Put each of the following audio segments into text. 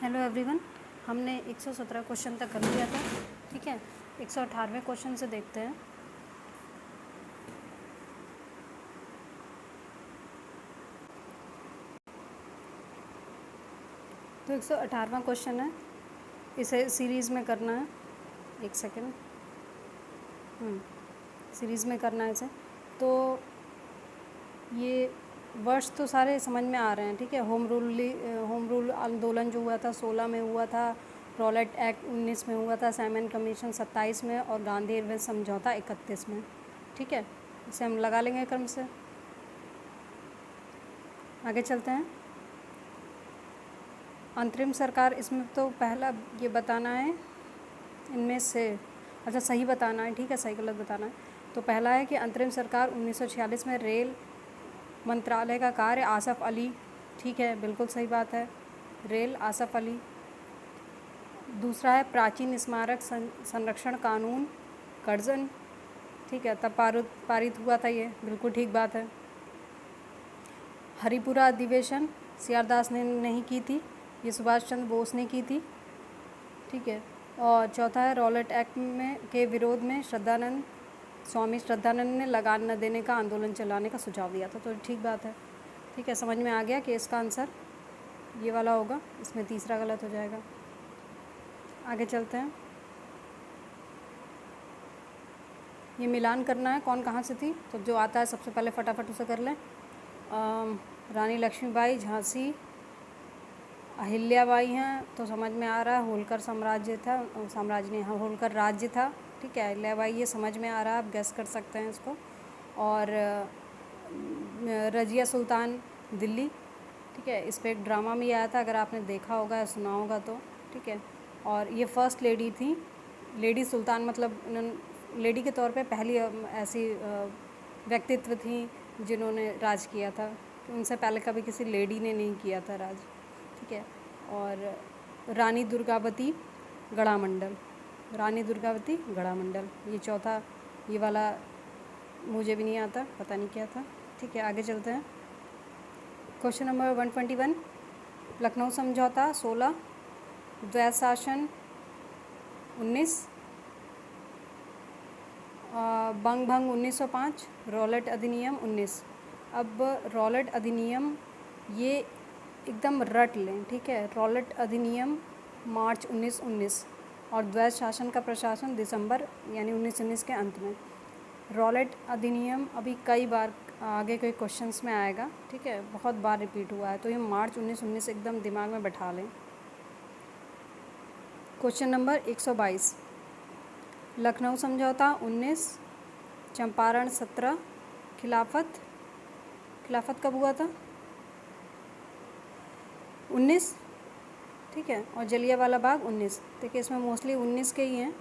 Hello everyone, हमने 117 question तक कर लिया था। ठीक है, 118वें क्वेश्चन से देखते हैं। तो 118वां क्वेश्चन है, इसे सीरीज़ में करना है। एक सेकेंड, सीरीज़ में करना है इसे। तो ये वर्ष तो सारे समझ में आ रहे हैं। ठीक है, होम रूल आंदोलन जो हुआ था 16 में हुआ था, रॉलेट एक्ट 19 में हुआ था, साइमन कमीशन 27 में और गांधी इरविन समझौता 31 में। ठीक है, इसे हम लगा लेंगे क्रम से। आगे चलते हैं। अंतरिम सरकार, इसमें तो पहला ये बताना है इनमें से, अच्छा सही बताना है। ठीक है, सही गलत बताना है। तो पहला है कि अंतरिम सरकार 1946 में रेल मंत्रालय का कार्य आसफ़ अली। ठीक है, बिल्कुल सही बात है, रेल आसफ़ अली। दूसरा है प्राचीन स्मारक संरक्षण कानून कर्जन। ठीक है, तब पारित हुआ था ये, बिल्कुल ठीक बात है। हरिपुरा अधिवेशन सीआर दास ने नहीं की थी, ये सुभाष चंद्र बोस ने की थी। ठीक है, और चौथा है रॉलेट एक्ट में के विरोध में स्वामी श्रद्धानंद ने लगान न देने का आंदोलन चलाने का सुझाव दिया था। तो ठीक बात है। ठीक है, समझ में आ गया कि इसका आंसर ये वाला होगा, इसमें तीसरा गलत हो जाएगा। आगे चलते हैं। ये मिलान करना है कौन कहाँ से थी, तो जो आता है सबसे पहले फटाफट उसे कर लें। रानी लक्ष्मीबाई, झांसी, अहिल्याबाई हैं, तो समझ में आ रहा है होलकर साम्राज्य था, साम्राज्य नहीं, हाँ होलकर राज्य था। ठीक है, अहिल्याबाई ये समझ में आ रहा है, आप गैस कर सकते हैं इसको। और रजिया सुल्तान दिल्ली। ठीक है, इस पर एक ड्रामा भी आया था, अगर आपने देखा होगा या सुना होगा तो। ठीक है, और ये फर्स्ट लेडी थी, लेडी सुल्तान, मतलब लेडी के तौर पे पहली ऐसी व्यक्तित्व थी जिन्होंने राज किया था। उनसे पहले कभी किसी लेडी ने नहीं किया था राज। ठीक है, और रानी दुर्गावती गढ़ामंडल, रानी दुर्गावती गढ़ामंडल, ये चौथा, ये वाला मुझे भी नहीं आता, पता नहीं क्या था। ठीक है, आगे चलते हैं। क्वेश्चन नंबर 121, लखनऊ समझौता 16, द्वैत शासन 19, बंग भंग 1905, रॉलेट अधिनियम 19। अब रॉलेट अधिनियम ये एकदम रट लें। ठीक है, रॉलेट अधिनियम मार्च 1919 और द्वैत शासन का प्रशासन दिसंबर यानी 1919 के अंत में। रॉलेट अधिनियम अभी कई बार आगे के क्वेश्चंस में आएगा। ठीक है, बहुत बार रिपीट हुआ है, तो ये मार्च 1919 एकदम दिमाग में बैठा लें। क्वेश्चन नंबर 122, लखनऊ समझौता 19, चंपारण 17, खिलाफत कब हुआ था? 19। ठीक है, और जलियांवाला बाग 19। देखिए इसमें मोस्टली 19 के ही हैं।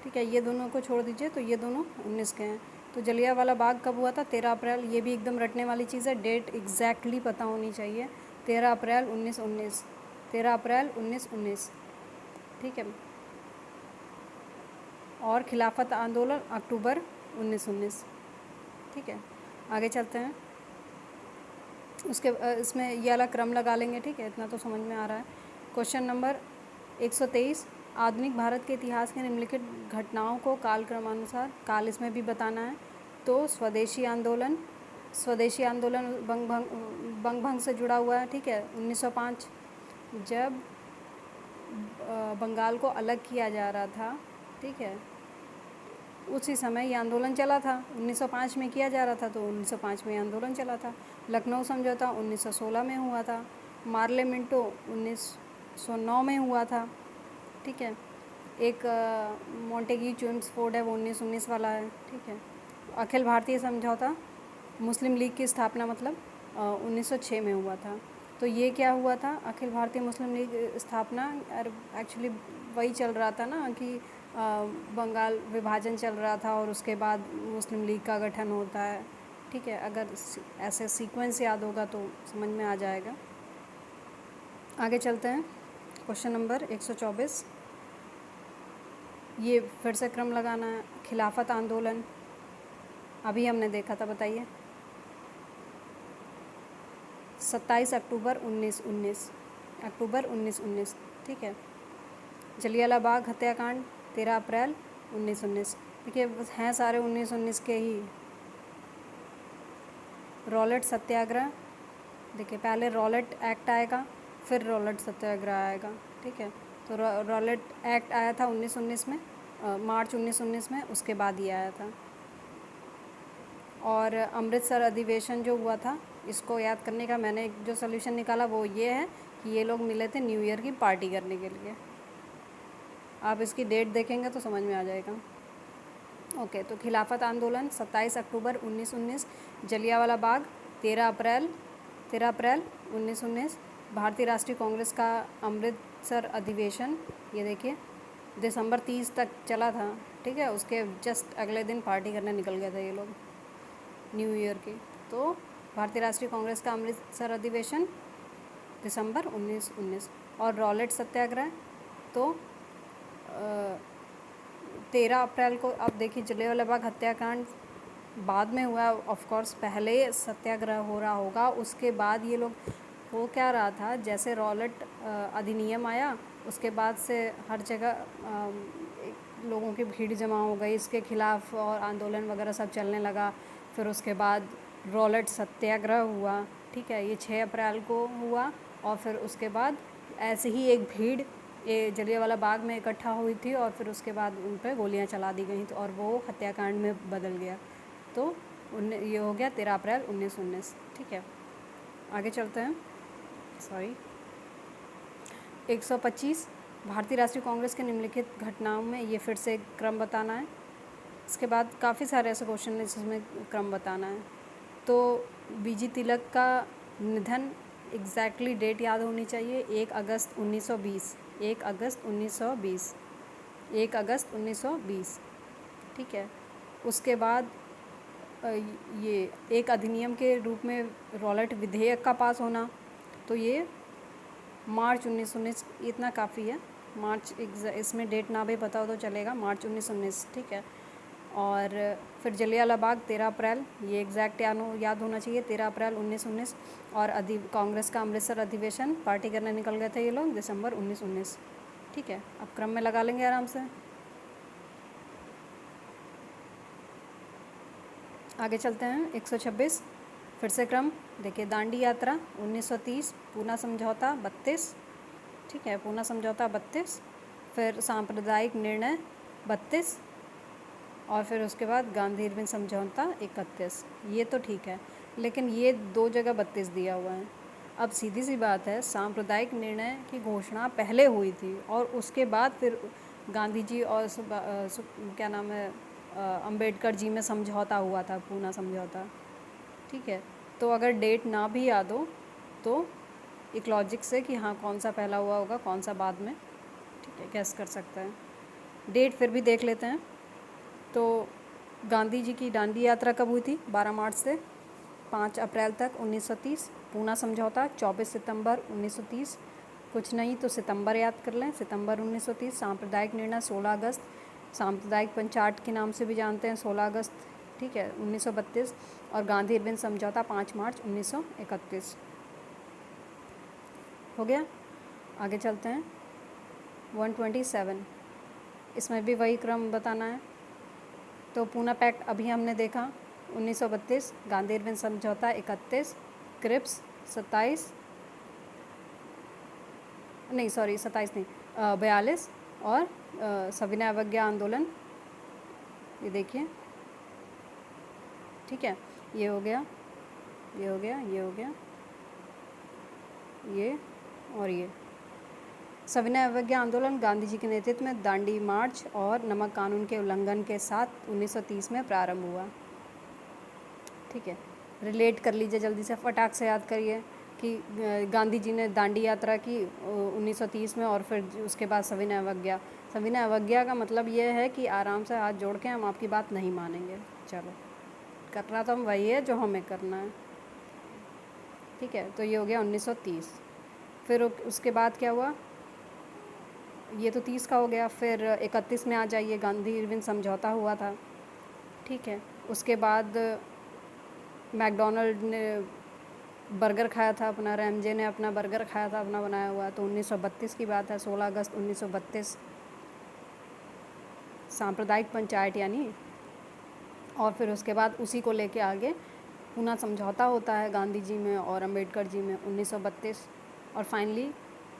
ठीक है, ये दोनों को छोड़ दीजिए, तो ये दोनों 19 के हैं। तो जलियांवाला बाग कब हुआ था? 13 अप्रैल। ये भी एकदम रटने वाली चीज़ है, डेट एग्जैक्टली पता होनी चाहिए। 13 अप्रैल 1919, 13 अप्रैल 1919। ठीक है, और खिलाफत आंदोलन अक्टूबर 1919। ठीक है, आगे चलते हैं। उसके इसमें ये वाला क्रम लगा लेंगे। ठीक है, इतना तो समझ में आ रहा है। क्वेश्चन नंबर 123, आधुनिक भारत के इतिहास के निम्नलिखित घटनाओं को कालक्रमानुसार, काल इसमें भी बताना है। तो स्वदेशी आंदोलन बंग भंग से जुड़ा हुआ है। ठीक है, 1905 जब बंगाल को अलग किया जा रहा था। ठीक है, उसी समय ये आंदोलन चला था, 1905 में किया जा रहा था, तो 1905 में आंदोलन चला था। लखनऊ समझौता 1916 में हुआ था। मार्ले मिंटो 1909 में हुआ था। ठीक है, एक मॉन्टेगी चेम्सफोर्ड है, वो 1919 वाला है। ठीक है, अखिल भारतीय समझौता मुस्लिम लीग की स्थापना मतलब 1906 में हुआ था। तो ये क्या हुआ था, अखिल भारतीय मुस्लिम लीग स्थापना, एक्चुअली वही चल रहा था ना कि बंगाल विभाजन चल रहा था और उसके बाद मुस्लिम लीग का गठन होता है। ठीक है, अगर ऐसे सीक्वेंस याद होगा तो समझ में आ जाएगा। आगे चलते हैं। क्वेश्चन नंबर 124, ये फिर से क्रम लगाना है। खिलाफत आंदोलन अभी हमने देखा था, बताइए। 27 अक्टूबर 1919, अक्टूबर 1919, ठीक है। जलियांवाला बाग हत्याकांड 13 अप्रैल 1919। देखिए हैं सारे 1919 के ही। रॉलेट सत्याग्रह, देखिए पहले रॉलेट एक्ट आएगा, फिर रॉलेट सत्याग्रह आएगा, ठीक है। तो रॉलेट एक्ट आया था 1919 में, मार्च 1919 में, उसके बाद ही आया था। और अमृतसर अधिवेशन जो हुआ था, इसको याद करने का मैंने जो सोल्यूशन निकाला वो ये है कि ये लोग मिले थे न्यू ईयर की पार्टी करने के लिए। आप इसकी डेट देखेंगे तो समझ में आ जाएगा। ओके, तो खिलाफत आंदोलन 27 अक्टूबर 1919, जलियांवाला बाग 13 अप्रैल 1919, भारतीय राष्ट्रीय कांग्रेस का अमृतसर अधिवेशन, ये देखिए दिसंबर 30 तक चला था, ठीक है। उसके जस्ट अगले दिन पार्टी करने निकल गए थे ये लोग न्यू ईयर की। तो भारतीय राष्ट्रीय कांग्रेस का अमृतसर अधिवेशन दिसंबर 1919। और रॉलेट सत्याग्रह तो 13 अप्रैल को। अब देखिए जलियांवाला बाग हत्याकांड बाद में हुआ, ऑफ कोर्स पहले सत्याग्रह हो रहा होगा, उसके बाद ये लोग हो क्या रहा था, जैसे रॉलेट अधिनियम आया उसके बाद से हर जगह लोगों की भीड़ जमा हो गई इसके खिलाफ़ और आंदोलन वगैरह सब चलने लगा। फिर उसके बाद रॉलेट सत्याग्रह हुआ, ठीक है, ये 6 अप्रैल को हुआ। और फिर उसके बाद ऐसे ही एक भीड़ ये जलियांवाला बाग में इकट्ठा हुई थी और फिर उसके बाद उन पर गोलियां चला दी गई, तो और वो हत्याकांड में बदल गया। तो ये हो गया 13 अप्रैल 1919, ठीक है। आगे चलते हैं। सॉरी, 125 भारतीय राष्ट्रीय कांग्रेस के निम्नलिखित घटनाओं में, ये फिर से क्रम बताना है। इसके बाद काफ़ी सारे ऐसे क्वेश्चन हैं जिसमें क्रम बताना है। तो बीजी तिलक का निधन, एग्जैक्टली डेट याद होनी चाहिए, 1 अगस्त 1920, 1 अगस्त 1920, 1 अगस्त 1920, ठीक है। उसके बाद ये एक अधिनियम के रूप में रॉलेट विधेयक का पास होना, तो ये मार्च 1919, इतना काफ़ी है। मार्च, इसमें डेट ना भी पता हो तो चलेगा, मार्च 1919, ठीक है। और फिर जलियांवाला बाग 13 अप्रैल, ये एग्जैक्ट याद होना चाहिए, 13 अप्रैल 1919। और कांग्रेस का अमृतसर अधिवेशन, पार्टी करने निकल गए थे ये लोग दिसंबर 1919, ठीक है। अब क्रम में लगा लेंगे आराम से। आगे चलते हैं। 126 फिर से क्रम देखिए, दांडी यात्रा 1930, पूना समझौता 32, ठीक है, पूना समझौता 32। फिर सांप्रदायिक निर्णय 32, और फिर उसके बाद गांधी इरविन समझौता 31। ये तो ठीक है, लेकिन ये 2 जगह 32 दिया हुआ है। अब सीधी सी बात है, सांप्रदायिक निर्णय की घोषणा पहले हुई थी और उसके बाद फिर गांधी जी और क्या नाम है, अंबेडकर जी में समझौता हुआ था, पूना समझौता, ठीक है। तो अगर डेट ना भी याद हो तो एक लॉजिक से कि हाँ कौन सा पहला हुआ होगा कौन सा बाद में, ठीक है, गैस कर सकता है। डेट फिर भी देख लेते हैं। तो गांधी जी की दांडी यात्रा कब हुई थी? 12 मार्च से 5 अप्रैल तक 1930। पूना समझौता 24 सितंबर 1930, कुछ नहीं तो सितंबर याद कर लें, सितंबर 1930। सांप्रदायिक निर्णय 16 अगस्त, सांप्रदायिक पंचाट के नाम से भी जानते हैं, 16 अगस्त, ठीक है, 1932। और गांधी इरविन समझौता 5 मार्च 1931। हो गया। आगे चलते हैं। 127, इसमें भी वही क्रम बताना है। तो पूना पैक्ट अभी हमने देखा 1932, गांधी इरविन समझौता 31, क्रिप्स 27 नहीं, सॉरी 27 नहीं, 42, और सविनय अवज्ञा आंदोलन, ये देखिए, ठीक है। ये हो गया, ये हो गया, ये हो गया, ये और ये। सविनय अवज्ञा आंदोलन गांधी जी के नेतृत्व में दांडी मार्च और नमक कानून के उल्लंघन के साथ 1930 में प्रारंभ हुआ, ठीक है। रिलेट कर लीजिए जल्दी से, फटाक से याद करिए कि गांधी जी ने दांडी यात्रा की 1930 में, और फिर उसके बाद सविनय अवज्ञा। सविनय अवज्ञा का मतलब ये है कि आराम से हाथ जोड़ के हम आपकी बात नहीं मानेंगे, चलो करना तो हम वही है जो हमें करना है, ठीक है। तो ये हो गया 1930। फिर उसके बाद क्या हुआ, ये तो 30 का हो गया। फिर 31 में आ जाइए, गांधी इरविन समझौता हुआ था, ठीक है। उसके बाद मैकडोनल्ड ने बर्गर खाया था अपना, रैमजे ने अपना बर्गर खाया था अपना बनाया हुआ, तो 1932 की बात है, 16 अगस्त 1932, सांप्रदायिक पंचायत यानी। और फिर उसके बाद उसी को लेके आगे पूना समझौता होता है गांधी जी में और अंबेडकर जी में 1932। और फाइनली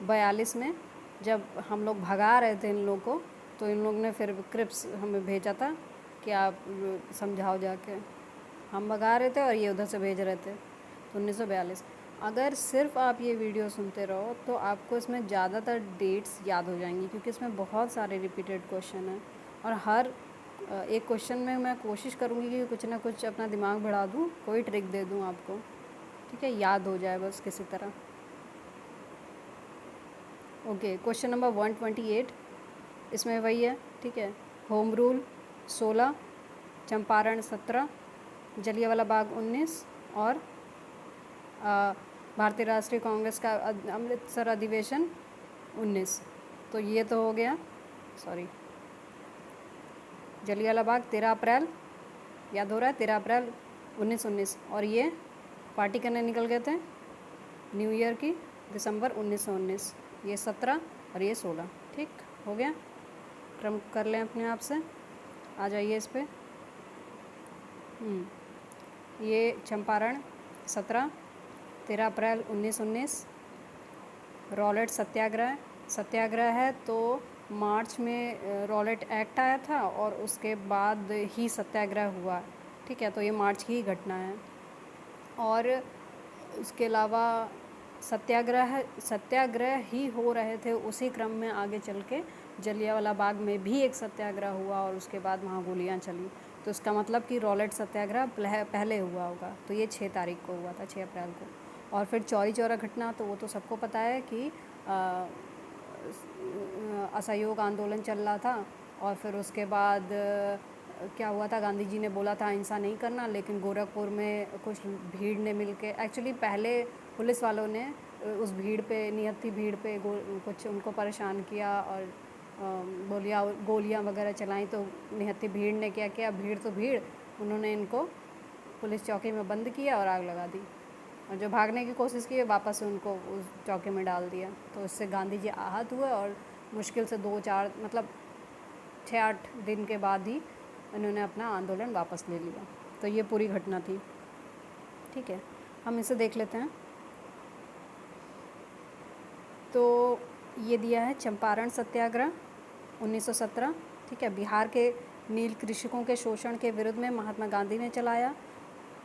42 में जब हम लोग भगा रहे थे इन लोगों को, तो इन लोग ने फिर क्रिप्स हमें भेजा था कि आप समझाओ जाके। हम भगा रहे थे और ये उधर से भेज रहे थे, तो 1942। अगर सिर्फ आप ये वीडियो सुनते रहो तो आपको इसमें ज़्यादातर डेट्स याद हो जाएंगी, क्योंकि इसमें बहुत सारे रिपीटेड क्वेश्चन हैं और हर एक क्वेश्चन में मैं कोशिश करूँगी कि कुछ ना कुछ अपना दिमाग बढ़ा दूँ, कोई ट्रिक दे दूँ आपको, ठीक है, याद हो जाए बस किसी तरह। ओके, क्वेश्चन नंबर 128, इसमें वही है, ठीक है। होम रूल 16, चंपारण 17, जलियांवाला बाग 19 और भारतीय राष्ट्रीय कांग्रेस का अमृतसर अधिवेशन 19। तो ये तो हो गया, सॉरी, जलियांवाला बाग 13 अप्रैल, याद हो रहा है, 13 अप्रैल 1919। और ये पार्टी करने निकल गए थे न्यू ईयर की, दिसंबर 1919। ये 17 और ये 16, ठीक हो गया। क्रम कर लें अपने आप से, आ जाइए इस पर। ये चंपारण 17, 13 अप्रैल 1919, रॉलेट सत्याग्रह है, तो मार्च में रॉलेट एक्ट आया था और उसके बाद ही सत्याग्रह हुआ, ठीक है, तो ये मार्च की घटना है। और उसके अलावा सत्याग्रह ही हो रहे थे, उसी क्रम में आगे चल के जलियांवाला बाग में भी एक सत्याग्रह हुआ और उसके बाद वहाँ गोलियाँ चली, तो इसका मतलब कि रॉलेट सत्याग्रह पहले हुआ होगा, तो ये 6 तारीख को हुआ था, 6 अप्रैल को। और फिर चौरी चौरा घटना, तो वो तो सबको पता है कि असहयोग आंदोलन चल रहा था और फिर उसके बाद क्या हुआ था, गांधी जी ने बोला था हिंसा नहीं करना, लेकिन गोरखपुर में कुछ भीड़ ने मिलके, एक्चुअली पहले पुलिस वालों ने उस भीड़ पे, निहत्थी भीड़ पे कुछ उनको परेशान किया और गोलियाँ वगैरह चलाई, तो निहत्थी भीड़ ने क्या किया, भीड़ तो भीड़, उन्होंने इनको पुलिस चौकी में बंद किया और आग लगा दी, और जो भागने की कोशिश की वापस से उनको उस चौकी में डाल दिया। तो इससे गांधी जी आहत हुए और मुश्किल से 2-4 मतलब 6-8 दिन के बाद ही उन्होंने अपना आंदोलन वापस ले लिया। तो ये पूरी घटना थी, ठीक है। हम इसे देख लेते हैं। तो ये दिया है चंपारण सत्याग्रह 1917, ठीक है, बिहार के नील कृषकों के शोषण के विरुद्ध में महात्मा गांधी ने चलाया।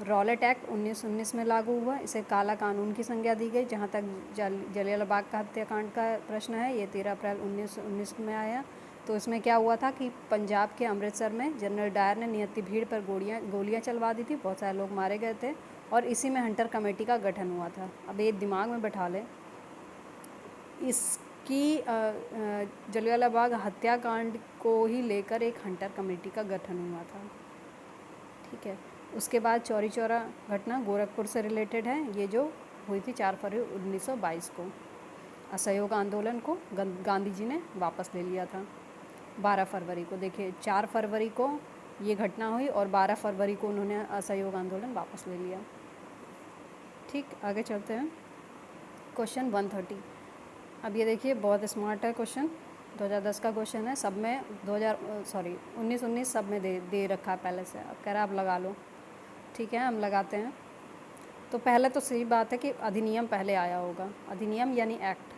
रॉलेट एक्ट 1919 में लागू हुआ, इसे काला कानून की संज्ञा दी गई। जहाँ तक जलियांवाला बाग का हत्याकांड का प्रश्न है, ये 13 अप्रैल 1919 में आया। तो इसमें क्या हुआ था कि पंजाब के अमृतसर में जनरल डायर ने नियति भीड़ पर गोलियां चलवा दी थी, बहुत सारे लोग मारे गए थे और इसी में हंटर कमेटी का गठन हुआ था। अब ये दिमाग में बैठा लें, इसकी जलियांवाला बाग हत्याकांड को ही लेकर एक हंटर कमेटी का गठन हुआ था, ठीक है। उसके बाद चौरी चौरा घटना गोरखपुर से रिलेटेड है, ये जो हुई थी 4 फरवरी 1922 को। असहयोग आंदोलन को गांधी जी ने वापस ले लिया था 12 फरवरी को। देखिए 4 फरवरी को ये घटना हुई और 12 फरवरी को उन्होंने असहयोग आंदोलन वापस ले लिया, ठीक। आगे चलते हैं, क्वेश्चन 130। अब ये देखिए बहुत स्मार्ट है क्वेश्चन, 2010 का क्वेश्चन है, सब में 1919 सब में दे रखा है पहले से, अब कह रहा है आप लगा लो, ठीक है, हम लगाते हैं। तो पहले तो सही बात है कि अधिनियम पहले आया होगा, अधिनियम यानी एक्ट,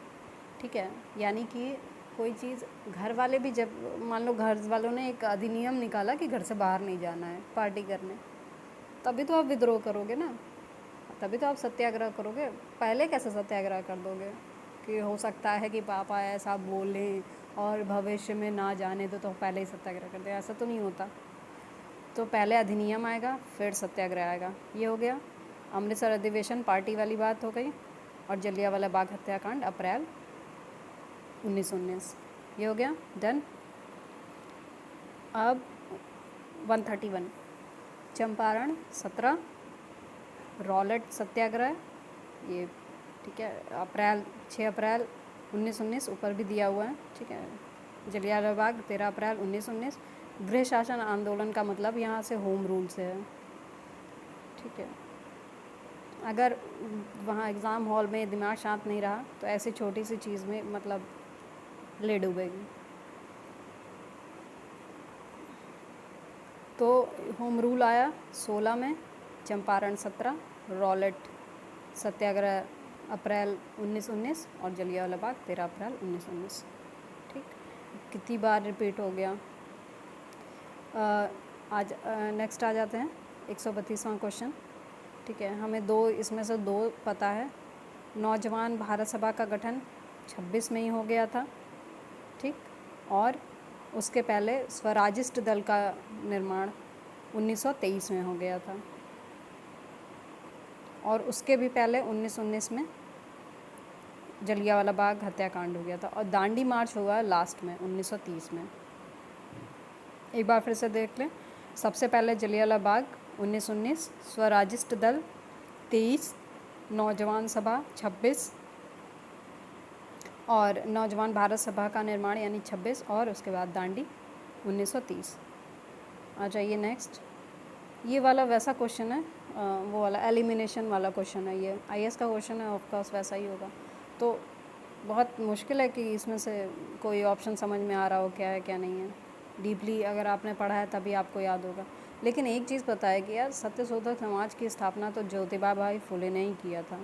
ठीक है, यानी कि कोई चीज़ घर वाले भी, जब मान लो घर वालों ने एक अधिनियम निकाला कि घर से बाहर नहीं जाना है पार्टी करने, तभी तो आप विद्रोह करोगे ना, तभी तो आप सत्याग्रह करोगे। पहले कैसे सत्याग्रह कर दोगे कि हो सकता है कि पापा ऐसा बोलें और भविष्य में ना जाने दो, तो पहले ही सत्याग्रह कर दे, ऐसा तो नहीं होता। तो पहले अधिनियम आएगा फिर सत्याग्रह आएगा। ये हो गया। अमृतसर अधिवेशन पार्टी वाली बात हो गई, और जलियांवाला बाग हत्याकांड अप्रैल 1919, ये हो गया, डन। अब 131 चंपारण 17, रॉलेट सत्याग्रह, ये ठीक है, 6 अप्रैल 1919 ऊपर भी दिया हुआ है, ठीक है। जलियांवाला बाग 13 अप्रैल 1919। गृह शासन आंदोलन का मतलब यहाँ से होम रूल से है, ठीक है। अगर वहाँ एग्ज़ाम हॉल में दिमाग शांत नहीं रहा तो ऐसी छोटी सी चीज़ में मतलब ले डूबेगी। तो होम रूल आया 16 में, चंपारण 17, रॉलेट सत्याग्रह अप्रैल 1919 और जलियांवाला बाग 13 अप्रैल 1919। ठीक, कितनी बार रिपीट हो गया। आज नेक्स्ट आ जाते हैं 132वां क्वेश्चन। ठीक है, हमें दो इसमें से दो पता है। नौजवान भारत सभा का गठन 26 में ही हो गया था। ठीक, और उसके पहले स्वराजिस्ट दल का निर्माण 1923 में हो गया था, और उसके भी पहले 1919 में जलियांवाला बाग हत्याकांड हो गया था, और दांडी मार्च हुआ लास्ट में 1930 में। एक बार फिर से देख लें। सबसे पहले जलियांवाला बाग 1919, स्वराजिस्ट दल 23, नौजवान सभा 26, और नौजवान भारत सभा का निर्माण यानी 26, और उसके बाद दांडी 1930। आ जाइए नेक्स्ट। ये वाला वैसा क्वेश्चन है, वो वाला एलिमिनेशन वाला क्वेश्चन है। ये आईएएस का क्वेश्चन है, ऑफकोर्स वैसा ही होगा। तो बहुत मुश्किल है कि इसमें से कोई ऑप्शन समझ में आ रहा हो क्या है क्या नहीं है। डीपली अगर आपने पढ़ा है तभी आपको याद होगा। लेकिन एक चीज़ पता है कि यार सत्यशोधक समाज की स्थापना तो ज्योतिबा भाई फुले ने ही किया था।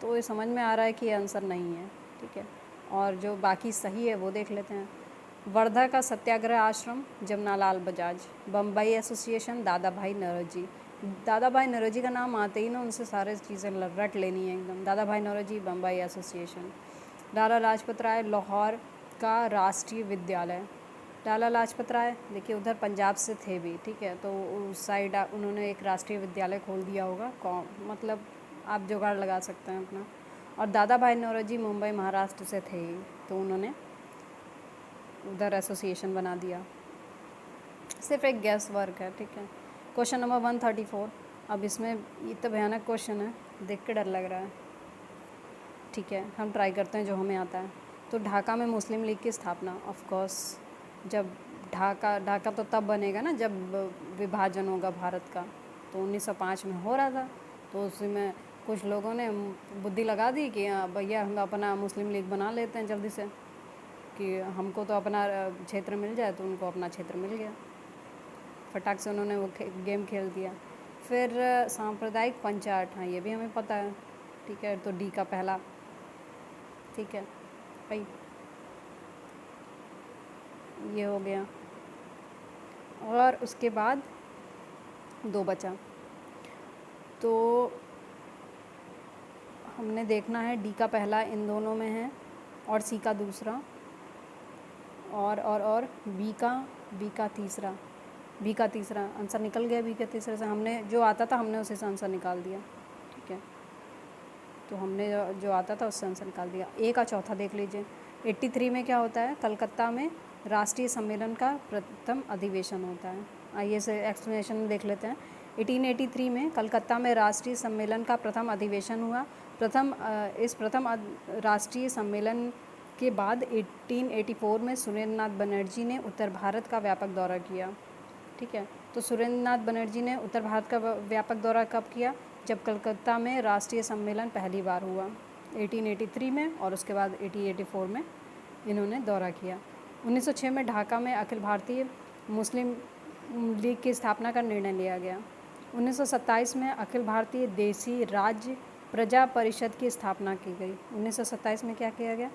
तो ये समझ में आ रहा है कि ये आंसर नहीं है। ठीक है, और जो बाकी सही है वो देख लेते हैं। वर्धा का सत्याग्रह आश्रम जमनालाल बजाज, बम्बई एसोसिएशन दादा भाई नौरोजी। दादा भाई नौरोजी का नाम आते ही ना उनसे सारे चीज़ें रट लेनी है एकदम। दादा भाई नौरोजी, बम्बई एसोसिएशन। लाला लाजपत राय, लाहौर का राष्ट्रीय विद्यालय। लाला लाजपत राय देखिए उधर पंजाब से थे भी। ठीक है, तो उस साइड उन्होंने एक राष्ट्रीय विद्यालय खोल दिया होगा। मतलब आप जुगाड़ लगा सकते हैं अपना। और दादा भाई नौरोजी मुंबई महाराष्ट्र से थे ही, तो उन्होंने उधर एसोसिएशन बना दिया। सिर्फ एक गैस वर्क है। ठीक है, क्वेश्चन नंबर 134। अब इसमें इतना भयानक क्वेश्चन है, देख के डर लग रहा है। ठीक है, हम ट्राई करते हैं जो हमें आता है। तो ढाका में मुस्लिम लीग की स्थापना, ऑफ कोर्स जब ढाका तो तब बनेगा ना जब विभाजन होगा भारत का। तो 1905 में हो रहा था, तो उसमें कुछ लोगों ने बुद्धि लगा दी कि भैया हम अपना मुस्लिम लीग बना लेते हैं जल्दी से, कि हमको तो अपना क्षेत्र मिल जाए। तो उनको अपना क्षेत्र मिल गया, फटाक से उन्होंने वो गेम खेल दिया। फिर सांप्रदायिक पंचायत, हाँ ये भी हमें पता है। ठीक है, तो डी का पहला। ठीक है भाई, ये हो गया। और उसके बाद दो बचा, तो हमने देखना है डी का पहला इन दोनों में है, और सी का दूसरा, और बी का तीसरा आंसर निकल गया। बी के तीसरे से हमने जो आता था हमने उसी से आंसर निकाल दिया। ठीक है, तो हमने जो आता था उससे आंसर निकाल दिया। ए का चौथा देख लीजिए। 83 में क्या होता है? कलकत्ता में राष्ट्रीय सम्मेलन का प्रथम अधिवेशन होता है। आइए से एक्सप्लेनेशन देख लेते हैं। 1883 में कलकत्ता में राष्ट्रीय सम्मेलन का प्रथम अधिवेशन हुआ। इस प्रथम राष्ट्रीय सम्मेलन के बाद 1884 में सुरेंद्रनाथ बनर्जी ने उत्तर भारत का व्यापक दौरा किया। ठीक है, तो सुरेंद्रनाथ बनर्जी ने उत्तर भारत का व्यापक दौरा कब किया? जब कलकत्ता में राष्ट्रीय सम्मेलन पहली बार हुआ 1883 में, और उसके बाद 1884 में इन्होंने दौरा किया। 1906 में ढाका में अखिल भारतीय मुस्लिम लीग की स्थापना का निर्णय लिया गया। 1927 में अखिल भारतीय देसी राज्य प्रजा परिषद की स्थापना की गई। 1927 में क्या किया गया?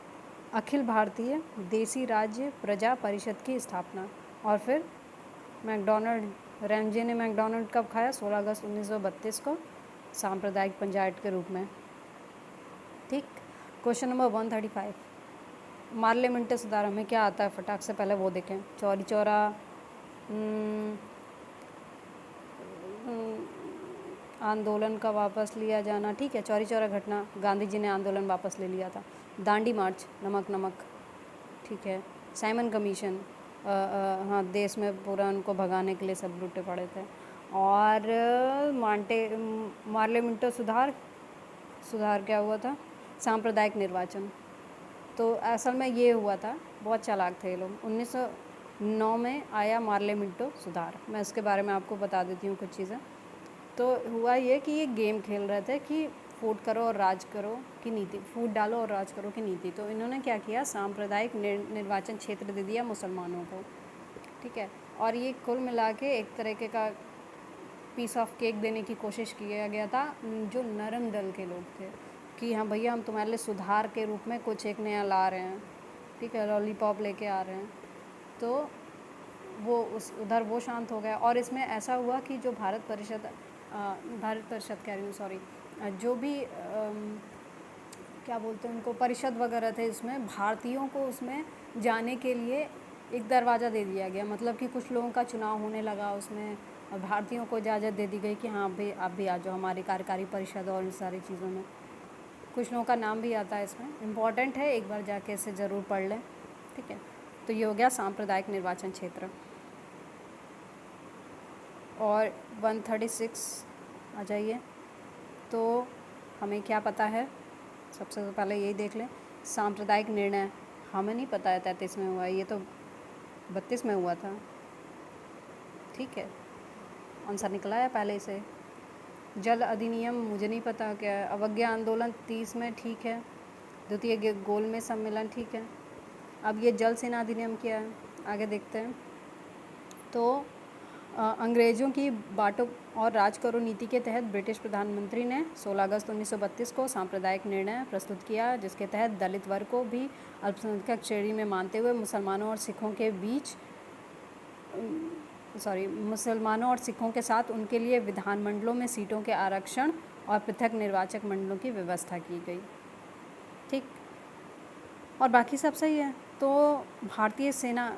अखिल भारतीय देसी राज्य प्रजा परिषद की स्थापना। और फिर मैकडॉनल्ड रैमजे ने मैकडॉनल्ड कब खाया? 16 अगस्त 1932 को, सांप्रदायिक पंचायत के रूप में। ठीक, क्वेश्चन नंबर 135। पार्लियामेंट्री सुधार में क्या आता है? फटाक से पहले वो देखें। चौरी चौरा आंदोलन का वापस लिया जाना। ठीक है, चौरी चौरा घटना, गांधी जी ने आंदोलन वापस ले लिया था। दांडी मार्च, नमक नमक। ठीक है, साइमन कमीशन, हाँ देश में पूरा उनको भगाने के लिए सब लुटे पड़े थे। और पार्लियामेंट्री सुधार क्या हुआ था? सांप्रदायिक निर्वाचन। तो असल में ये हुआ था, बहुत चालाक थे ये लोग। 1909 में आया पार्लियामेंट्री सुधार। मैं इसके बारे में आपको बता देती हूँ कुछ चीज़ें। तो तो हुआ ये कि ये गेम खेल रहे थे कि फूट करो और राज करो की नीति, फूट डालो और राज करो की नीति। तो इन्होंने क्या किया, सांप्रदायिक निर्वाचन क्षेत्र दे दिया मुसलमानों को, ठीक है। और ये कुल मिला के एक तरीके का पीस ऑफ केक देने की कोशिश किया गया था जो नरम दल के लोग थे, कि हाँ भैया हम तुम्हारे लिए सुधार के रूप में कुछ एक नया ला रहे हैं, ठीक है, लॉलीपॉप लेके आ रहे हैं। तो वो उधर वो शांत हो गया। और इसमें ऐसा हुआ कि जो भारत परिषद कह रही हूँ, सॉरी, जो भी क्या बोलते हैं उनको, परिषद वगैरह थे, इसमें भारतीयों को उसमें जाने के लिए एक दरवाज़ा दे दिया गया। मतलब कि कुछ लोगों का चुनाव होने लगा उसमें, और भारतीयों को इजाज़त दे दी गई कि हाँ भाई आप भी आ जाओ हमारी कार्यकारी परिषद और इन सारी चीज़ों में। कुछ लोगों का नाम भी आता है इसमें, इम्पॉर्टेंट है, एक बार जाके इसे ज़रूर पढ़ लें, ठीक है। तो ये हो गया सांप्रदायिक निर्वाचन क्षेत्र। और 136 आ जाइए। तो हमें क्या पता है, सबसे पहले यही देख लें, सांप्रदायिक निर्णय हमें नहीं पता है 33 में हुआ, ये तो 32 में हुआ था, ठीक है, आंसर निकला है पहले से। जल अधिनियम मुझे नहीं पता क्या है। अवज्ञा आंदोलन 30 में, ठीक है। द्वितीय गोलमेज सम्मेलन, ठीक है। अब ये जल सेना अधिनियम क्या है, आगे देखते हैं। तो अंग्रेज़ों की बांटो और राज करो नीति के तहत ब्रिटिश प्रधानमंत्री ने 16 अगस्त 1932 को सांप्रदायिक निर्णय प्रस्तुत किया, जिसके तहत दलित वर्ग को भी अल्पसंख्यक श्रेणी में मानते हुए मुसलमानों और सिखों के साथ उनके लिए विधानमंडलों में सीटों के आरक्षण और पृथक निर्वाचक मंडलों की व्यवस्था की गई, ठीक। और बाकी सब सही है। तो भारतीय सेना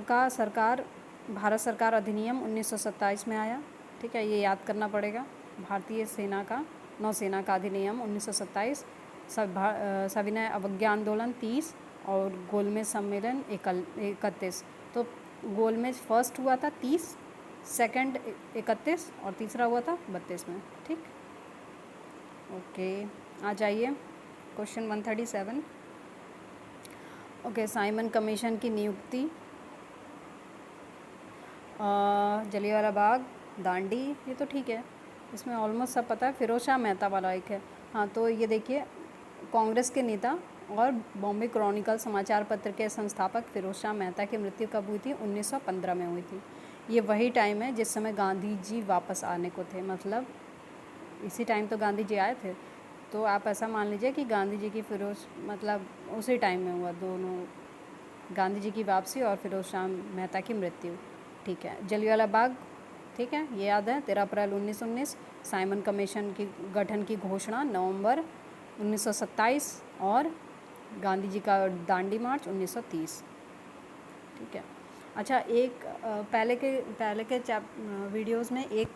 का भारत सरकार अधिनियम 1927 में आया, ठीक है, ये याद करना पड़ेगा। भारतीय सेना का, नौसेना का अधिनियम 1927, सविनय अवज्ञा आंदोलन 30 और गोलमेज सम्मेलन 31। तो गोलमेज फर्स्ट हुआ था 30, सेकंड 31 और तीसरा हुआ था 32 में, ठीक। ओके, आ जाइए क्वेश्चन 137। ओके, साइमन कमीशन की नियुक्ति, जलियांवाला बाग, दांडी, ये तो ठीक है, इसमें ऑलमोस्ट सब पता है। फिरोज शाह मेहता वाला एक है, हाँ। तो ये देखिए, कांग्रेस के नेता और बॉम्बे क्रॉनिकल समाचार पत्र के संस्थापक फिरोज शाह मेहता की मृत्यु कब हुई थी, 1915 में हुई थी। ये वही टाइम है जिस समय गांधी जी वापस आने को थे, मतलब इसी टाइम तो गांधी जी आए थे। तो आप ऐसा मान लीजिए कि गांधी जी की मतलब उसी टाइम में हुआ, दोनों, गांधी जी की वापसी और फिरोज शाह मेहता की मृत्यु, ठीक है। जलियांवाला बाग, ठीक है, ये याद है, 13 अप्रैल 1919। साइमन कमीशन की गठन की घोषणा नवंबर 1927 और गांधी जी का दांडी मार्च 1930, ठीक है। अच्छा, एक पहले के वीडियोस में एक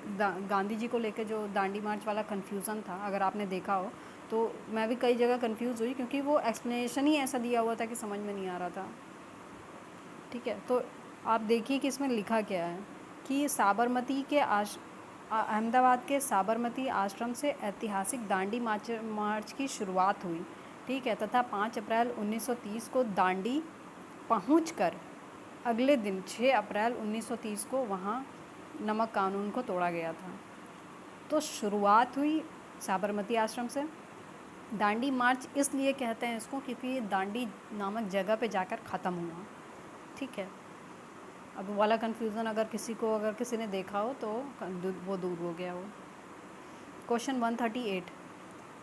गांधी जी को लेकर जो दांडी मार्च वाला कन्फ्यूज़न था, अगर आपने देखा हो तो मैं भी कई जगह कंफ्यूज हुई, क्योंकि वो एक्सप्लेनेशन ही ऐसा दिया हुआ था कि समझ में नहीं आ रहा था, ठीक है। तो आप देखिए कि इसमें लिखा क्या है, कि साबरमती के अहमदाबाद के साबरमती आश्रम से ऐतिहासिक दांडी मार्च की शुरुआत हुई, ठीक है, तथा 5 अप्रैल 1930 को दांडी पहुंचकर अगले दिन 6 अप्रैल 1930 को वहाँ नमक कानून को तोड़ा गया था। तो शुरुआत हुई साबरमती आश्रम से। दांडी मार्च इसलिए कहते हैं इसको क्योंकि ये दांडी नामक जगह पे जाकर ख़त्म हुआ, ठीक है। अब वाला कन्फ्यूज़न अगर किसी ने देखा हो तो वो दूर हो गया हो। क्वेश्चन 138,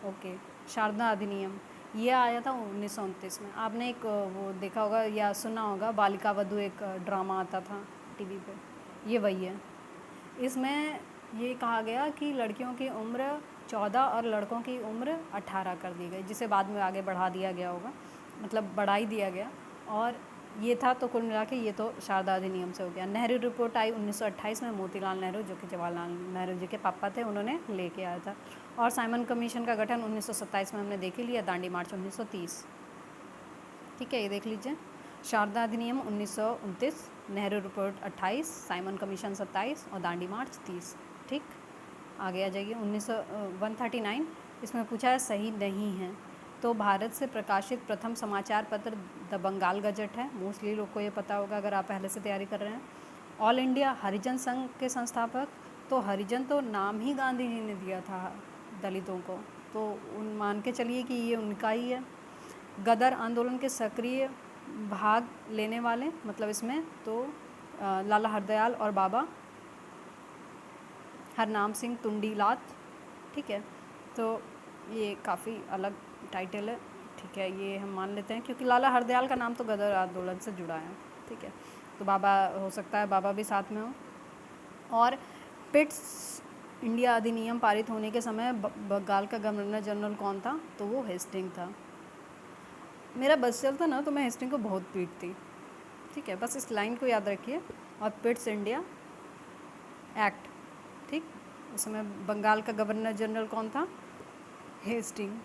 ओके, शारदा अधिनियम, ये आया था 1929 में। आपने एक वो देखा होगा या सुना होगा, बालिका वधू, एक ड्रामा आता था टीवी पे, ये वही है। इसमें ये कहा गया कि लड़कियों की उम्र 14 और लड़कों की उम्र 18 कर दी गई, जिसे बाद में आगे बढ़ा दिया गया होगा, मतलब बढ़ा ही दिया गया। और ये था, तो कुल मिला के ये तो शारदा अधिनियम से हो गया। नेहरू रिपोर्ट आई 1928 में, मोतीलाल नेहरू जो कि जवाहरलाल नेहरू जी के पापा थे, उन्होंने लेके आया था। और साइमन कमीशन का गठन 1927 में हमने देख ही लिया, दांडी मार्च 1930, ठीक है, ये देख लीजिए। शारदा अधिनियम 1929, नेहरू रिपोर्ट 28, साइमन कमीशन 27 और दांडी मार्च 30, ठीक। आगे आ जाइए 139, इसमें पूछा है सही नहीं है। तो भारत से प्रकाशित प्रथम समाचार पत्र द बंगाल गजट है, मोस्टली लोग को ये पता होगा अगर आप पहले से तैयारी कर रहे हैं। ऑल इंडिया हरिजन संघ के संस्थापक तो हरिजन तो नाम ही गांधी जी ने दिया था दलितों को, तो उन मान के चलिए कि ये उनका ही है। गदर आंदोलन के सक्रिय भाग लेने वाले मतलब इसमें तो लाला हरदयाल और बाबा हरनाम सिंह तुंडीलात, ठीक है। तो ये काफ़ी अलग टाइटल है, ठीक है, ये हम मान लेते हैं क्योंकि लाला हरदयाल का नाम तो गदर आंदोलन से जुड़ा है, ठीक है। तो बाबा हो सकता है बाबा भी साथ में हो। और पिट्स इंडिया अधिनियम पारित होने के समय बंगाल का गवर्नर जनरल कौन था? तो वो हेस्टिंग था। मेरा बस चलता ना तो मैं हेस्टिंग को बहुत पीटती, ठीक है, बस इस लाइन को याद रखिए। और पिट्स इंडिया एक्ट, ठीक, उस समय बंगाल का गवर्नर जनरल कौन था? हेस्टिंग।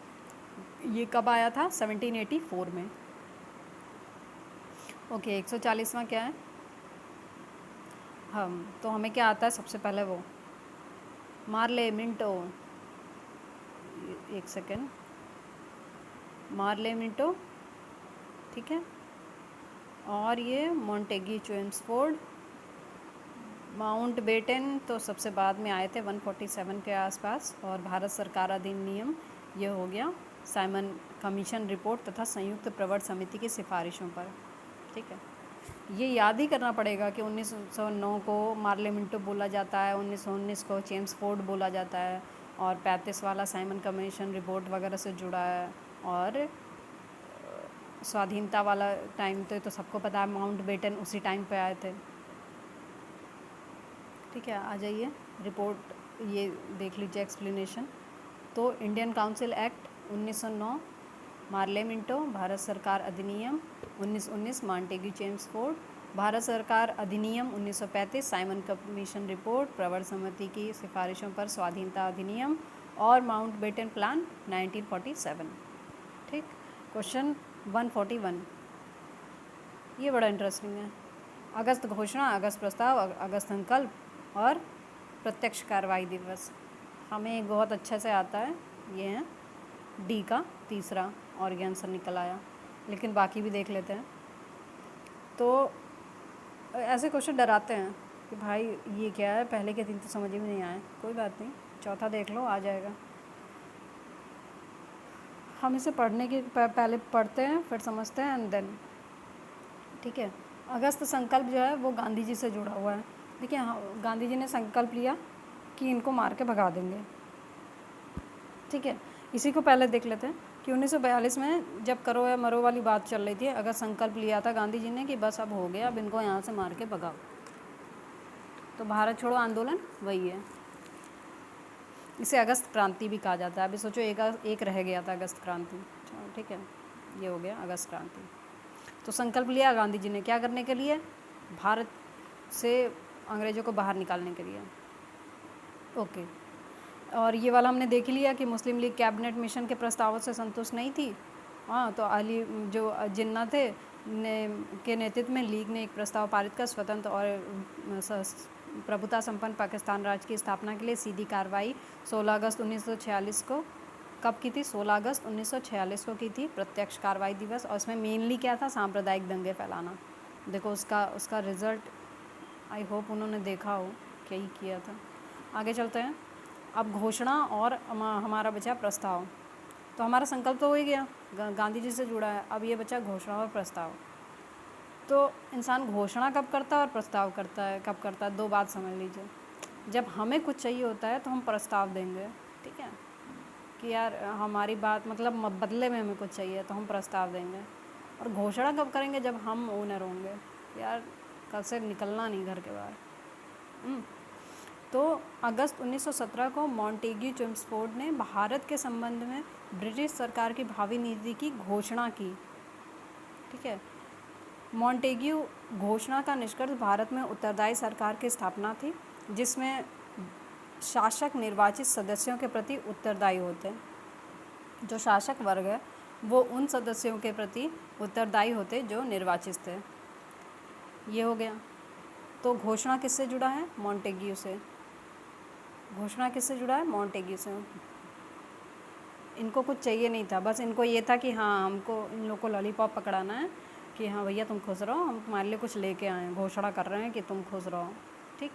ये कब आया था? 1784 में। ओके, 140वां क्या है? हम तो हमें क्या आता है सबसे पहले? वो मार्ले मिंटो, एक सेकेंड, मार्ले मिंटो, ठीक है। और ये मॉन्टेग्यू चेम्सफोर्ड, माउंट बेटन तो सबसे बाद में आए थे 147 के आसपास। और भारत सरकार अधिनियम ये हो गया साइमन कमीशन रिपोर्ट तथा संयुक्त प्रवर समिति की सिफारिशों पर, ठीक है। ये याद ही करना पड़ेगा कि 1909 को मार्ले मिंटो बोला जाता है, 1919 को चेम्सफोर्ड बोला जाता है, और 35 वाला साइमन कमीशन रिपोर्ट वगैरह से जुड़ा है। और स्वाधीनता वाला टाइम तो सबको पता है, माउंट बेटन उसी टाइम पे आए थे, ठीक है। आ जाइए रिपोर्ट, ये देख लीजिए एक्सप्लेनेशन। तो Indian council act 1909, Morley Minto, Bharat सरकार अधिनियम 1919, मॉन्टेग्यू चेम्सफोर्ड, भारत सरकार अधिनियम 1935, साइमन कमीशन रिपोर्ट, प्रवर समिति की सिफारिशों पर स्वाधीनता अधिनियम, और माउंट बेटन प्लान 1947, ठीक। क्वेश्चन 141, ये बड़ा इंटरेस्टिंग है। अगस्त घोषणा, अगस्त प्रस्ताव, अगस्त संकल्प और प्रत्यक्ष कार्रवाई दिवस। हमें एक बहुत अच्छे से आता है, ये है डी का तीसरा, और ये आंसर निकल आया, लेकिन बाकी भी देख लेते हैं। तो ऐसे क्वेश्चन डराते हैं कि भाई ये क्या है, पहले के दिन तो समझ में नहीं आए, कोई बात नहीं, चौथा देख लो, आ जाएगा। हम इसे पढ़ने के पहले पढ़ते हैं, फिर समझते हैं एंड देन, ठीक है। अगस्त संकल्प जो है वो गांधी जी से जुड़ा हुआ है। देखिए, हाँ, गांधी जी ने संकल्प लिया कि इनको मार के भगा देंगे, ठीक है। इसी को पहले देख लेते हैं कि 1942 में जब करो या मरो वाली बात चल रही थी, अगर संकल्प लिया था गांधी जी ने कि बस अब हो गया, अब इनको यहाँ से मार के भगाओ, तो भारत छोड़ो आंदोलन वही है। इसे अगस्त क्रांति भी कहा जाता है। अभी सोचो एक रह गया था अगस्त क्रांति, ठीक है, ये हो गया अगस्त क्रांति। तो संकल्प लिया गांधी जी ने क्या करने के लिए? भारत से अंग्रेज़ों को बाहर निकालने के लिए, ओके। और ये वाला हमने देख लिया कि मुस्लिम लीग कैबिनेट मिशन के प्रस्तावों से संतुष्ट नहीं थी। हाँ, तो अली जो जिन्ना थे के नेतृत्व में लीग ने एक प्रस्ताव पारित कर स्वतंत्र और प्रभुता संपन्न पाकिस्तान राज्य की स्थापना के लिए सीधी कार्रवाई 16 अगस्त 1946 को कब की थी? 16 अगस्त 1946 को की थी, प्रत्यक्ष कार्रवाई दिवस। और इसमें मेनली क्या था? सांप्रदायिक दंगे फैलाना। देखो उसका रिज़ल्ट आई होप उन्होंने देखा हो, क्या ही किया था। आगे चलते हैं। अब घोषणा और हमारा बचा प्रस्ताव। तो हमारा संकल्प तो हो ही गया, गांधी जी से जुड़ा है। अब ये बचा घोषणा और प्रस्ताव। तो इंसान घोषणा कब करता है और प्रस्ताव करता है कब करता है? दो बात समझ लीजिए। जब हमें कुछ चाहिए होता है तो हम प्रस्ताव देंगे, ठीक है, कि यार हमारी बात मतलब बदले में हमें कुछ चाहिए तो हम प्रस्ताव देंगे। और घोषणा कब करेंगे? जब हम ओनर होंगे, यार कल से निकलना नहीं घर के बाहर। तो अगस्त 1917 को मॉन्टेग्यू चेम्सफोर्ड ने भारत के संबंध में ब्रिटिश सरकार की भावी नीति की घोषणा की, ठीक है। मॉन्टेग्यू घोषणा का निष्कर्ष भारत में उत्तरदायी सरकार की स्थापना थी, जिसमें शासक निर्वाचित सदस्यों के प्रति उत्तरदायी होते हैं। जो शासक वर्ग है वो उन सदस्यों के प्रति उत्तरदायी होते जो निर्वाचित थे। ये हो गया। तो घोषणा किससे जुड़ा है? मॉन्टेग्यू से। घोषणा किससे जुड़ा है? मॉन्टेग्यू से। इनको कुछ चाहिए नहीं था, बस इनको ये था कि हाँ हमको इन लोग को लॉलीपॉप पकड़ाना है कि हाँ भैया तुम खुश रहो, हम तुम्हारे लिए कुछ लेके आए हैं, घोषणा कर रहे हैं कि तुम खुश रहो, ठीक।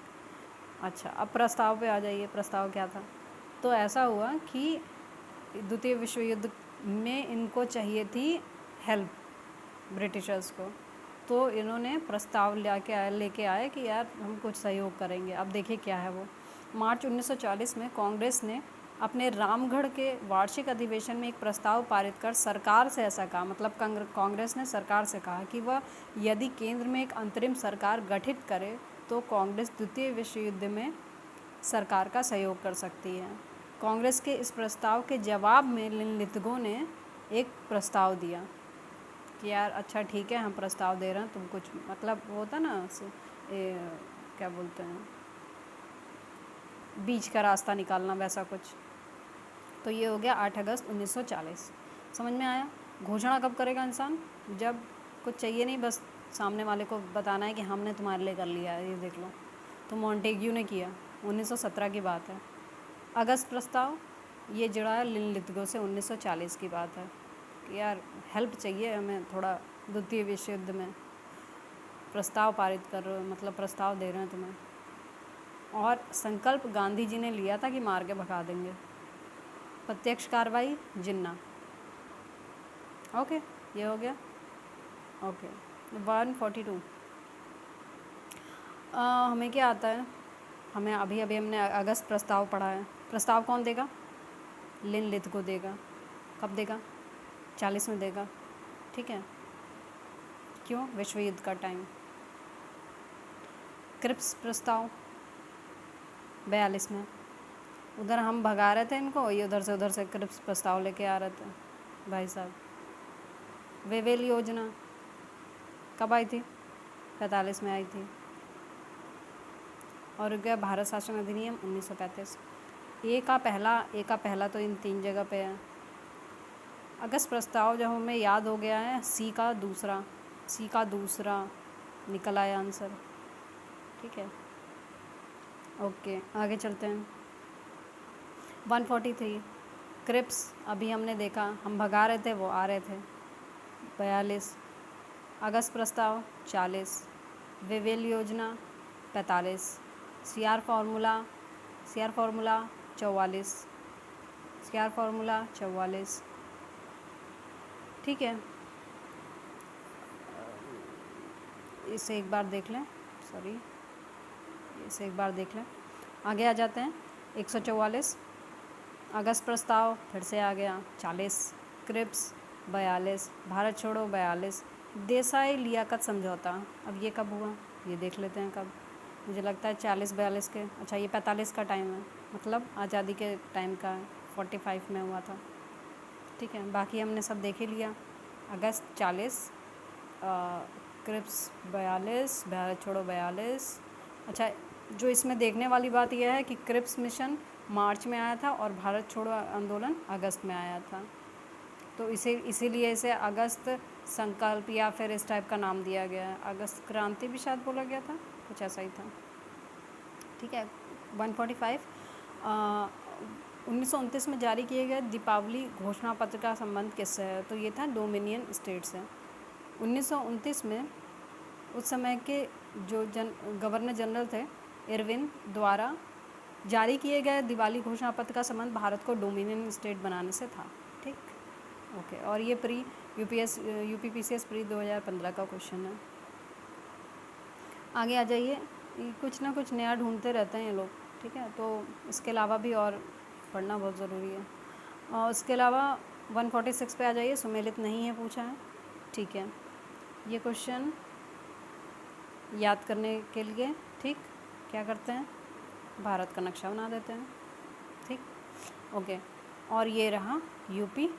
अच्छा, अब प्रस्ताव पे आ जाइए, प्रस्ताव क्या था। तो ऐसा हुआ कि द्वितीय विश्व युद्ध में इनको चाहिए थी हेल्प, ब्रिटिशर्स को। तो इन्होंने प्रस्ताव लेके आए कि यार हम कुछ सहयोग करेंगे। अब देखिए क्या है वो। मार्च 1940 में कांग्रेस ने अपने रामगढ़ के वार्षिक अधिवेशन में एक प्रस्ताव पारित कर सरकार से ऐसा कहा, मतलब कांग्रेस ने सरकार से कहा कि वह यदि केंद्र में एक अंतरिम सरकार गठित करे तो कांग्रेस द्वितीय विश्व युद्ध में सरकार का सहयोग कर सकती है। कांग्रेस के इस प्रस्ताव के जवाब में लिनलिथगो ने एक प्रस्ताव दिया कि यार अच्छा ठीक है, हम प्रस्ताव दे रहे हैं, तुम कुछ मतलब वो होता ना क्या बोलते हैं, बीच का रास्ता निकालना, वैसा कुछ। तो ये हो गया 8 अगस्त 1940। समझ में आया। घोषणा कब करेगा इंसान? जब कुछ चाहिए नहीं, बस सामने वाले को बताना है कि हमने तुम्हारे लिए कर लिया है, ये देख लो। तो मॉन्टेग्यू ने किया, 1917 की बात है। अगस्त प्रस्ताव ये जुड़ा है लिनलिथगो से, 1940 की बात है कि यार हेल्प चाहिए हमें थोड़ा, द्वितीय विश्व युद्ध में प्रस्ताव पारित कर रहे हो, मतलब प्रस्ताव दे रहे हैं तुम्हें। और संकल्प गांधी जी ने लिया था कि मार के भगा देंगे। प्रत्यक्ष कार्रवाई जिन्ना। ओके, ये हो गया। ओके 142। हमें क्या आता है, हमें अभी हमने अगस्त प्रस्ताव पढ़ा है। प्रस्ताव कौन देगा? लिनलिथगो देगा। कब देगा? 40 में देगा, ठीक है। क्यों? विश्व युद्ध का टाइम। क्रिप्स प्रस्ताव 42 में। उधर हम भगा रहे थे इनको, ये उधर से क्रिप्स प्रस्ताव लेके आ रहे थे भाई साहब। वेवेल योजना कब आई थी? 45 में आई थी। और गया भारत शासन अधिनियम 1935। ए का पहला तो इन 3 जगह पे है। अगस्त प्रस्ताव जब हमें याद हो गया है, सी का दूसरा निकल आया आंसर, ठीक है। ओके आगे चलते हैं। 143 क्रिप्स अभी हमने देखा, हम भगा रहे थे, वो आ रहे थे। 42 अगस्त प्रस्ताव 40, वेवेल योजना 45, सीआर फार्मूला 44, ठीक है। इसे एक बार देख लें, आगे आ जाते हैं। 144 अगस्त प्रस्ताव फिर से आ गया। 40 क्रिप्स 42, भारत छोड़ो 42, देसाई लियाकत समझौता। अब ये कब हुआ ये देख लेते हैं कब। मुझे लगता है 40-42 के, अच्छा ये 45 का टाइम है, मतलब आज़ादी के टाइम का है, 45 में हुआ था, ठीक है। बाकी हमने सब देख ही लिया। अगस्त 40, क्रिप्स 42, भारत छोड़ो 42। अच्छा जो इसमें देखने वाली बात यह है कि क्रिप्स मिशन मार्च में आया था और भारत छोड़ो आंदोलन अगस्त में आया था। तो इसीलिए इसे अगस्त संकल्प या फिर इस टाइप का नाम दिया गया है। अगस्त क्रांति भी शायद बोला गया था, कुछ ऐसा ही था, ठीक है। 145 1929 में जारी किए गए दीपावली घोषणा पत्र का संबंध किससे है? तो ये था डोमिनियन स्टेट से। 1929 में उस समय के जो गवर्नर जनरल थे इरविन द्वारा जारी किए गए दिवाली घोषणा पत्र का संबंध भारत को डोमिनियन स्टेट बनाने से था, ठीक। ओके और ये यूपीपीसीएस प्री 2015 का क्वेश्चन है। आगे आ जाइए। कुछ ना कुछ नया ढूंढते रहते हैं ये लोग, ठीक है। तो इसके अलावा भी और पढ़ना बहुत ज़रूरी है। और उसके अलावा 146 पे आ जाइए। सुमेलित नहीं है पूछा है, ठीक है। ये क्वेश्चन याद करने के लिए, ठीक, क्या करते हैं, भारत का नक्शा बना देते हैं, ठीक। ओके और ये रहा यूपी।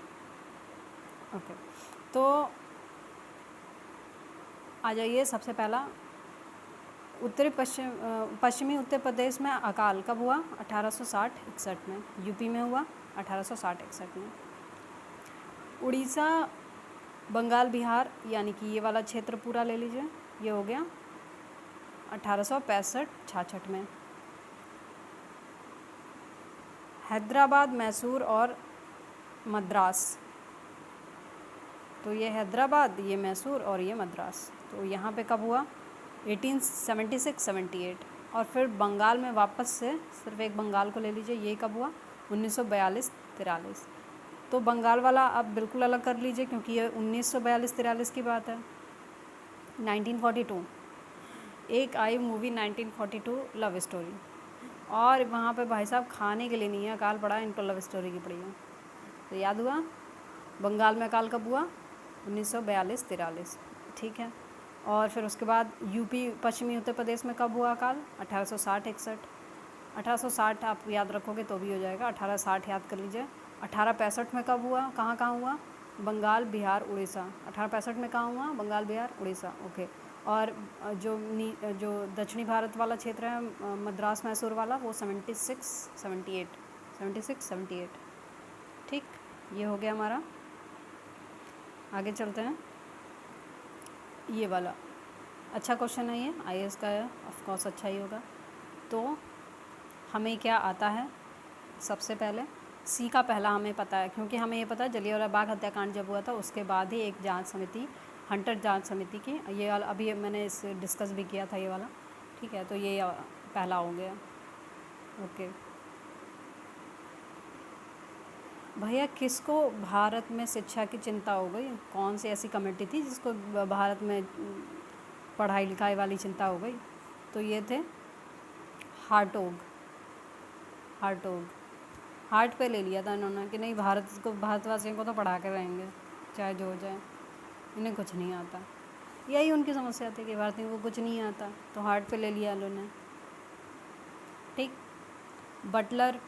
ओके तो आ जाइए। सबसे पहला पश्चिमी उत्तर प्रदेश में अकाल कब हुआ? 1860-61 में। यूपी में हुआ 1860-61 में। उड़ीसा, बंगाल, बिहार यानी कि ये वाला क्षेत्र पूरा ले लीजिए, ये हो गया 1865-66 में। हैदराबाद, मैसूर और मद्रास, तो ये हैदराबाद, ये मैसूर और ये मद्रास। तो यहाँ पे कब हुआ? 1876-78। और फिर बंगाल में वापस से सिर्फ एक बंगाल को ले लीजिए, ये कब हुआ 1942-43। तो बंगाल वाला आप बिल्कुल अलग कर लीजिए क्योंकि ये 1942-43 की बात है। 1942 एक आई मूवी 1942 लव स्टोरी, और वहाँ पे भाई साहब खाने के लिए नहीं है, अकाल पड़ा इनको लव स्टोरी की पड़ी है। तो याद हुआ बंगाल में अकाल कब हुआ 1942-43, ठीक है। और फिर उसके बाद यूपी पश्चिमी उत्तर प्रदेश में कब हुआ अकाल 1860-61। 1860 आप याद रखोगे तो भी हो जाएगा, 1860 याद कर लीजिए। 1865 में कब हुआ, कहाँ कहाँ हुआ, बंगाल बिहार उड़ीसा। 1865 में कहाँ हुआ, बंगाल बिहार उड़ीसा, ओके। और जो दक्षिणी भारत वाला क्षेत्र है मद्रास मैसूर वाला, वो 76-78, ठीक। ये हो गया हमारा। आगे चलते हैं, ये वाला अच्छा क्वेश्चन है, ये IAS का है, ऑफ कोर्स अच्छा ही होगा। तो हमें क्या आता है, सबसे पहले सी का पहला हमें पता है, क्योंकि हमें ये पता है जलियांवाला बाग हत्याकांड जब हुआ था उसके बाद ही एक जांच समिति, हंटर जांच समिति की, ये वाला अभी मैंने इस डिस्कस भी किया था ये वाला, ठीक है। तो ये पहला हो गया, ओके। भैया किसको भारत में शिक्षा की चिंता हो गई, कौन सी ऐसी कमेटी थी जिसको भारत में पढ़ाई लिखाई वाली चिंता हो गई? तो ये थे हार्टोग। हार्ट पे ले लिया था इन्होंने कि नहीं भारतवासियों को तो पढ़ा कर रहेंगे चाहे जो हो जाए, इन्हें कुछ नहीं आता। यही उनकी समस्या थी कि भारतीयों को कुछ नहीं आता, तो हार्ट पे ले लिया इन्होंने, ठीक। बटलर,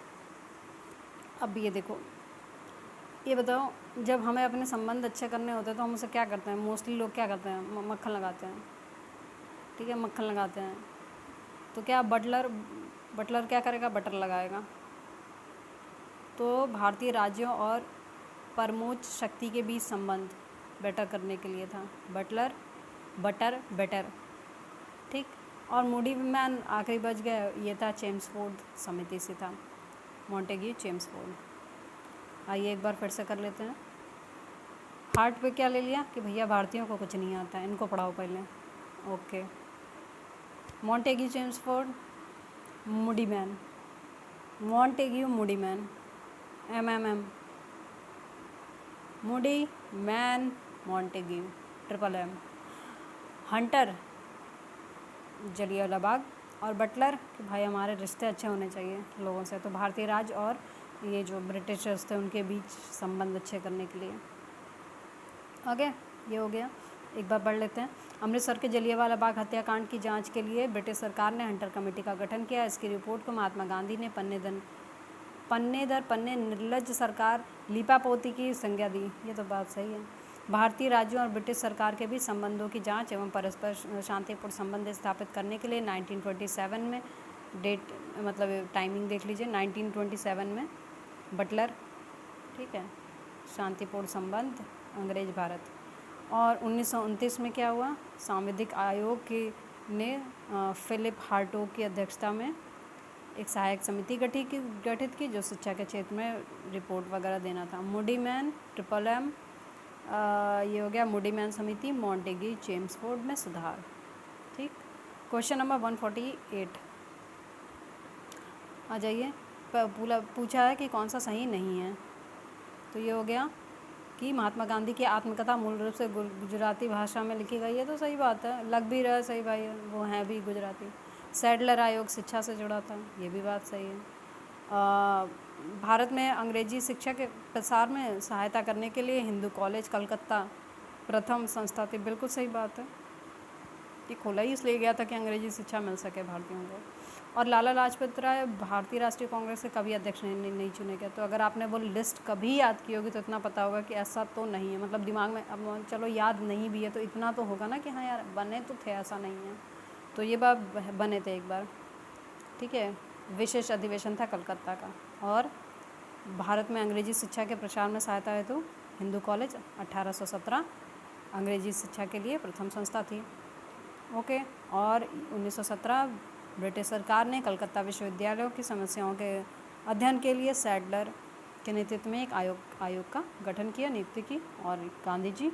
अब ये देखो, ये बताओ जब हमें अपने संबंध अच्छे करने होते हैं तो हम उसे क्या करते हैं, मोस्टली लोग क्या करते हैं, मक्खन लगाते हैं, ठीक है, मक्खन लगाते हैं। तो क्या बटलर क्या करेगा, बटर लगाएगा। तो भारतीय राज्यों और परमोच्च शक्ति के बीच संबंध बेटर करने के लिए था बेटर, ठीक। और मूडी मैन आखिरी बच गए, ये था चेम्सफोर्ड समिति से था, मॉन्टेग्यू चेम्सफोर्ड। आइए एक बार फिर से कर लेते हैं। हार्ट पे क्या ले लिया कि भैया भारतीयों को कुछ नहीं आता है, इनको पढ़ाओ पहले, okay. Montagu Chelmsford, Muddiman, Montagu Muddiman, MMM, Muddiman Montagu, MMM। Hunter Jallianwala Bagh, और बटलर कि भाई हमारे रिश्ते अच्छे होने चाहिए लोगों से, तो भारतीय राज और ये जो ब्रिटिशर्स थे उनके बीच संबंध अच्छे करने के लिए, ओके। ये हो गया, एक बार पढ़ लेते हैं। अमृतसर के जलियांवाला बाग हत्याकांड की जांच के लिए ब्रिटिश सरकार ने हंटर कमेटी का गठन किया। इसकी रिपोर्ट को महात्मा गांधी ने पन्ने दर पन्ने निर्लज्ज सरकार लीपापोती की संज्ञा दी। ये तो बात सही है। भारतीय राज्यों और ब्रिटिश सरकार के बीच संबंधों की जांच एवं परस्पर शांतिपूर्ण संबंध स्थापित करने के लिए 1927 में, डेट मतलब टाइमिंग देख लीजिए, 1927 में बटलर, ठीक है, शांतिपूर्ण संबंध अंग्रेज भारत। और 1929 में क्या हुआ, सांविधिक आयोग ने फिलिप हार्टोग की अध्यक्षता में एक सहायक समिति गठित की जो शिक्षा के क्षेत्र में रिपोर्ट वगैरह देना था। मूडीमैन MMM, ये हो गया मूडीमैन समिति, मॉन्टेग्यू चेम्सफोर्ड में सुधार, ठीक। क्वेश्चन नंबर 148 आ जाइए। पूछा है कि कौन सा सही नहीं है। तो ये हो गया कि महात्मा गांधी की आत्मकथा मूल रूप से गुजराती भाषा में लिखी गई है, तो सही बात है, लग भी रहा है सही भाई, वो हैं भी गुजराती। सैडलर आयोग शिक्षा से जुड़ा था, ये भी बात सही है। भारत में अंग्रेजी शिक्षा के प्रसार में सहायता करने के लिए हिंदू कॉलेज कलकत्ता प्रथम संस्था थी, बिल्कुल सही बात है। ये खोला ही इसलिए गया था कि अंग्रेजी शिक्षा मिल सके भारतीयों को। और लाला लाजपत राय भारतीय राष्ट्रीय कांग्रेस के कभी अध्यक्ष नहीं चुने गए। तो अगर आपने वो लिस्ट कभी याद की होगी तो इतना पता होगा कि ऐसा तो नहीं है, मतलब दिमाग में, अब चलो याद नहीं भी है तो इतना तो होगा ना कि हाँ यार बने तो थे, ऐसा नहीं है। तो ये बात बने थे एक बार, ठीक है। विशेष अधिवेशन था कलकत्ता का। और भारत में अंग्रेजी शिक्षा के प्रसार में सहायता है तो हिंदू कॉलेज 1817 अंग्रेजी शिक्षा के लिए प्रथम संस्था थी, ओके। और 1917 ब्रिटिश सरकार ने कलकत्ता विश्वविद्यालयों की समस्याओं के अध्ययन के लिए सैडलर के नेतृत्व में एक आयोग का गठन किया, नियुक्ति की। और गांधी जी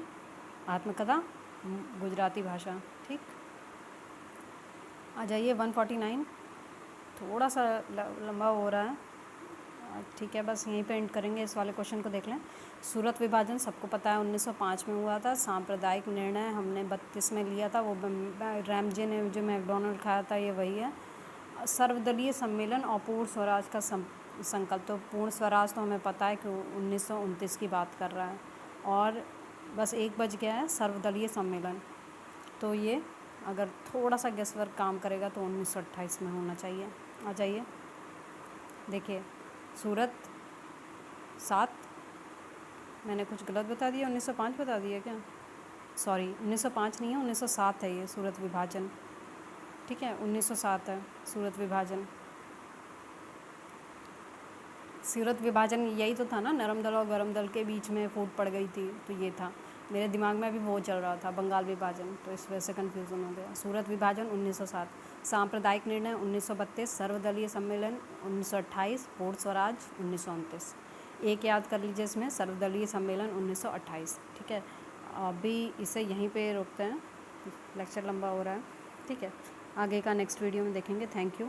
आत्मकथा गुजराती भाषा, ठीक। आ जाइए 149 थोड़ा सा लंबा हो रहा है, ठीक है, बस यहीं पे एंड करेंगे। इस वाले क्वेश्चन को देख लें। सूरत विभाजन सबको पता है 1905 में हुआ था। सांप्रदायिक निर्णय हमने 32 में लिया था, वो रैमजे ने जो मैकडोनल्ड खाया था, ये वही है। सर्वदलीय सम्मेलन और पूर्ण स्वराज का संकल्प, तो पूर्ण स्वराज तो हमें पता है कि 1929 की बात कर रहा है, और बस एक बच गया है सर्वदलीय सम्मेलन। तो ये अगर थोड़ा सा गेस वर्क काम करेगा तो 1928 में होना चाहिए। आ जाइए, देखिए सूरत 7, मैंने कुछ गलत बता दिया, 1905 बता दिया क्या? सॉरी, 1905 नहीं है, 1907 है ये सूरत विभाजन, ठीक है, 1907 है सूरत विभाजन। सूरत विभाजन यही तो था ना, नरम दल और गरम दल के बीच में फूट पड़ गई थी, तो ये था। मेरे दिमाग में अभी वो चल रहा था बंगाल विभाजन, तो इस वजह से कन्फ्यूज़न हो गया। सूरत विभाजन 1907, सांप्रदायिक निर्णय 1932, सर्वदलीय सम्मेलन 1928, पूर्ण स्वराज 1929। एक याद कर लीजिए इसमें, सर्वदलीय सम्मेलन 1928, ठीक है। अभी इसे यहीं पे रोकते हैं, लेक्चर लंबा हो रहा है, ठीक है। आगे का नेक्स्ट वीडियो में देखेंगे। Thank you.